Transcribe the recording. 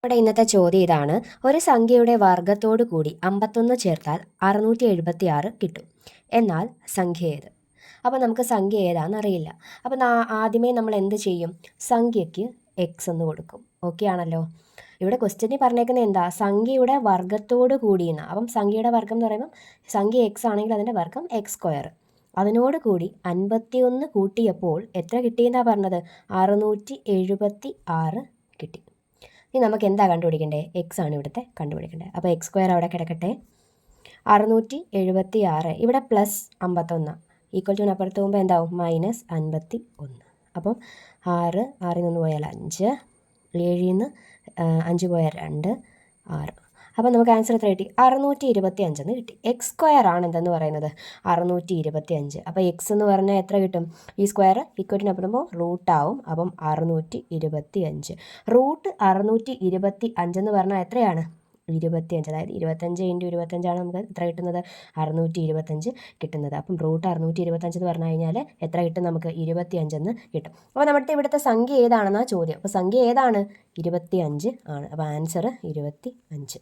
നമ്മുടെ ഇന്നത്തെ ചോദ്യം ഇതാണ്. ഒരു സംഖ്യയുടെ വർഗത്തോടു കൂടി 51 ചേർത്താൽ 676 കിട്ടും. എന്നാൽ സംഖ്യ ഏത്? അപ്പോൾ നമുക്ക് സംഖ്യ ഏതാണെന്ന് അറിയില്ല. അപ്പോൾ ആദ്യമേ നമ്മൾ എന്ത് ചെയ്യും? സംഖ്യയ്ക്ക് എക്സ് എന്ന് കൊടുക്കും. ഓക്കെ ആണല്ലോ. ഇവിടെ ക്വസ്റ്റ്യനിൽ പറഞ്ഞേക്കുന്നത് എന്താ? സംഖ്യയുടെ വർഗത്തോട് കൂടിയെന്ന. അപ്പം സംഖ്യയുടെ വർഗം എന്ന് പറയുമ്പം സംഖ്യ എക്സ് ആണെങ്കിൽ അതിൻ്റെ വർഗം എക്സ് സ്ക്വയർ. അതിനോട് കൂടി 51 കൂട്ടിയപ്പോൾ എത്ര കിട്ടിയെന്നാണ് പറഞ്ഞത്? 676 കിട്ടി. ഇനി നമുക്ക് എന്താ കണ്ടുപിടിക്കേണ്ടത്? എക്സ് ആണ് ഇവിടുത്തെ കണ്ടുപിടിക്കേണ്ടത്. അപ്പോൾ എക്സ് സ്ക്വയർ അവിടെ കിടക്കട്ടെ. 676 ഇവിടെ പ്ലസ് 51 ഈക്വൽ ടു അപ്പുറത്ത് പോകുമ്പോൾ എന്താവും? -51. അപ്പം 6 നിന്ന് പോയാൽ 5, 7 5 പോയാൽ 2, 6. അപ്പം നമുക്ക് ആൻസർ എത്ര കിട്ടി? 625 എന്ന് കിട്ടി. എക്സ് സ്ക്വയർ ആണ് എന്തെന്ന് പറയുന്നത്? 625. അപ്പോൾ എക്സ് എന്ന് പറഞ്ഞാൽ എത്ര കിട്ടും? ഈ സ്ക്വയർ ഇക്വറ്റിനപ്പുറമ്പോൾ റൂട്ടാവും. അപ്പം 625. റൂട്ട് 625 എന്ന് പറഞ്ഞാൽ എത്രയാണ്? 25. അതായത് 25 × 25 നമുക്ക് എത്ര കിട്ടുന്നത്? 625 കിട്ടുന്നത്. അപ്പം റൂട്ട് 625 എന്ന് പറഞ്ഞു കഴിഞ്ഞാൽ എത്ര കിട്ടും നമുക്ക്? 25 എന്ന് കിട്ടും. അപ്പോൾ നമ്മുടെ ഇവിടുത്തെ സംഖ്യ ഏതാണെന്നാണ് ചോദ്യം. അപ്പോൾ സംഖ്യ ഏതാണ്? 25 ആണ്. അപ്പോൾ ആൻസർ 25.